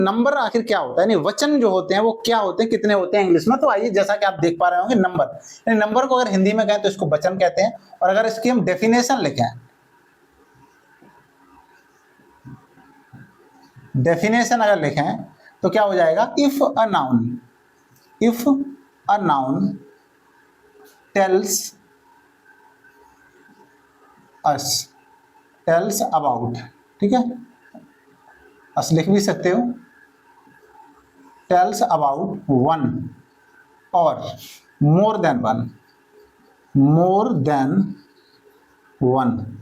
Number आखिर क्या होता है, यानी वचन जो होते हैं वो क्या होते हैं, कितने होते हैं इंग्लिश में। तो आइए, जैसा कि आप देख पा रहे होंगे, नंबर, यानी नंबर को अगर हिंदी में कहें तो इसको वचन कहते हैं। और अगर इसकी हम डेफिनेशन लिखें, डेफिनेशन अगर लिखें तो क्या हो जाएगा, if a noun tells about, ठीक है, अस लिख भी सकते हो, टेल्स अबाउट वन और मोर than one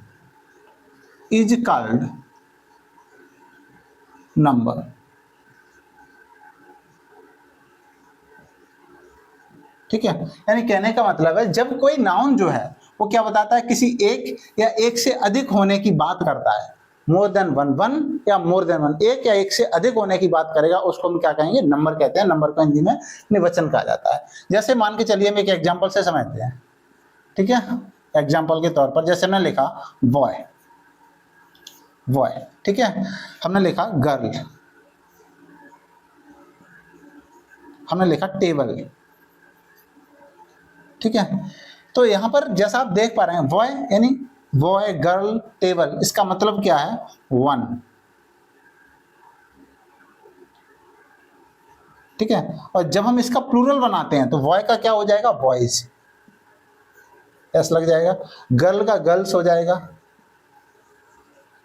is called number. ठीक है, यानी कहने का मतलब है जब कोई नाउन जो है वो क्या बताता है, किसी एक या एक से अधिक होने की बात करता है, मोर देन वन या मोर देन वन, एक या एक से अधिक होने की बात करेगा, उसको हम क्या कहेंगे, नंबर कहते हैं। नंबर को हिंदी में निवचन कहा जाता है। जैसे मान के चलिए, हम एक एग्जांपल से समझते हैं, ठीक है। एग्जांपल के तौर पर जैसे हमने लिखा बॉय, ठीक है, हमने लिखा गर्ल, हमने लिखा टेबल, ठीक है। तो यहां पर जैसा आप देख पा रहे हैं, बॉय यानी बॉय, गर्ल, टेबल, इसका मतलब क्या है, वन, ठीक है। और जब हम इसका प्लूरल बनाते हैं तो बॉय का क्या हो जाएगा, बॉयज, एस लग जाएगा, गर्ल का गर्ल्स हो जाएगा,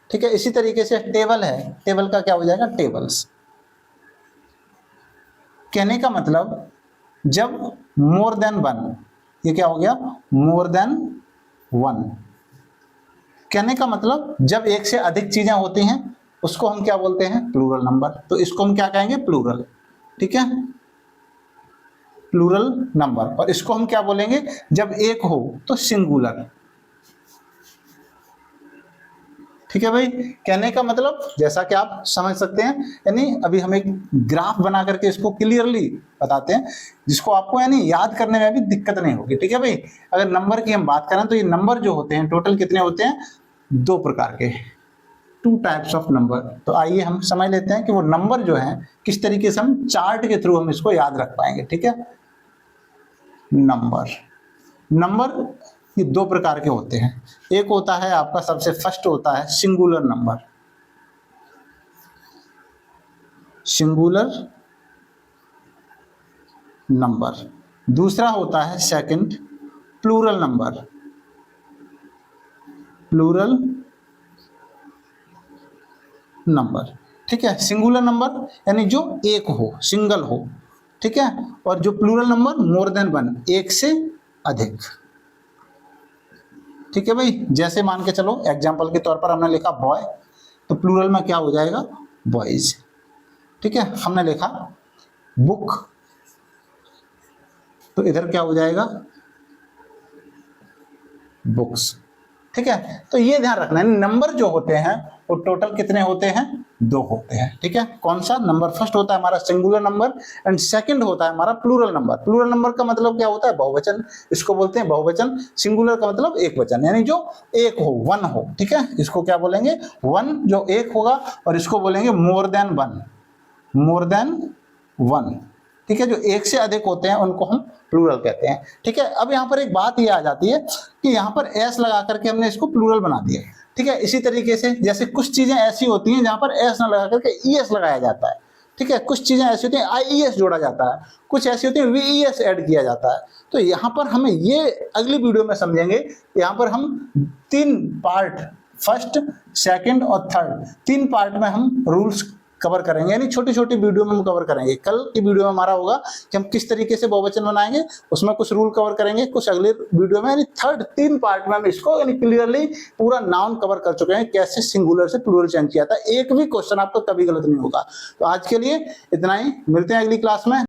ठीक है। इसी तरीके से टेबल है, टेबल का क्या हो जाएगा, टेबल्स। कहने का मतलब जब मोर देन वन, ये क्या हो गया, मोर देन वन। कहने का मतलब जब एक से अधिक चीजें होती हैं उसको हम क्या बोलते हैं, प्लूरल नंबर। तो इसको हम क्या कहेंगे, प्लूरल, ठीक है, प्लूरल नंबर। और इसको हम क्या बोलेंगे, जब एक हो तो सिंगुलर, ठीक है भाई। कहने का मतलब जैसा कि आप समझ सकते हैं, यानी अभी हम एक ग्राफ बना करके इसको क्लियरली बताते हैं, जिसको आपको यानी याद करने में भी दिक्कत नहीं होगी, ठीक है भाई। अगर नंबर की हम बात करें तो ये नंबर जो होते हैं टोटल कितने होते हैं, दो प्रकार के, टू टाइप्स ऑफ नंबर। तो आइए हम समझ लेते हैं कि वो नंबर जो है किस तरीके से हम चार्ट के थ्रू हम इसको याद रख पाएंगे, ठीक है। नंबर ये दो प्रकार के होते हैं। एक होता है आपका, सबसे फर्स्ट होता है सिंगुलर नंबर, दूसरा होता है सेकंड प्लूरल नंबर, ठीक है। सिंगुलर नंबर यानी जो एक हो, सिंगल हो, ठीक है। और जो plural number, more than one, एक से अधिक, ठीक है भाई। जैसे मान के चलो, एग्जाम्पल के तौर पर हमने लिखा बॉय, तो प्लूरल में क्या हो जाएगा, बॉयज, ठीक है। हमने लिखा बुक, तो इधर क्या हो जाएगा, बुक्स, ठीक है। तो ये ध्यान रखना है, नंबर जो होते हैं वो टोटल कितने होते हैं, दो होते हैं, ठीक है। कौन सा नंबर, फर्स्ट होता है हमारा सिंगुलर नंबर एंड सेकंड होता है हमारा प्लूरल नंबर। प्लूरल नंबर का मतलब क्या होता है, बहुवचन, इसको बोलते हैं बहुवचन। सिंगुलर का मतलब एक वचन, यानी जो एक हो, वन हो, ठीक है, इसको क्या बोलेंगे, वन, जो एक होगा। और इसको बोलेंगे मोर देन वन, ठीक है। जो एक से अधिक होते हैं उनको हम प्लूरल कहते हैं, ठीक है। अब यहाँ पर एक बात ये आ जाती है कि यहाँ पर एस लगा करके हमने इसको प्लूरल बना दिया, ठीक है। इसी तरीके से जैसे कुछ चीजें ऐसी होती हैं जहां पर एस ना लगा करके ईएस लगाया जाता है, ठीक है। कुछ चीजें ऐसी होती हैं आईईएस जोड़ा जाता है, कुछ ऐसी होती है वीईएस ऐड किया जाता है। तो यहाँ पर हमें ये अगली वीडियो में समझेंगे। यहाँ पर हम तीन पार्ट, फर्स्ट, सेकंड और थर्ड, तीन पार्ट में हम रूल्स कवर करेंगे, यानी छोटी छोटी वीडियो में हम कवर करेंगे। कल की वीडियो में हमारा होगा कि हम किस तरीके से बहुवचन बनाएंगे, उसमें कुछ रूल कवर करेंगे, कुछ अगले वीडियो में, यानी थर्ड, तीन पार्ट में हम इसको यानी क्लियरली पूरा नाउन कवर कर चुके हैं, कैसे सिंगुलर से प्लूरल चेंज किया था। एक भी क्वेश्चन आपको कभी गलत नहीं होगा। तो आज के लिए इतना ही, मिलते हैं अगली क्लास में।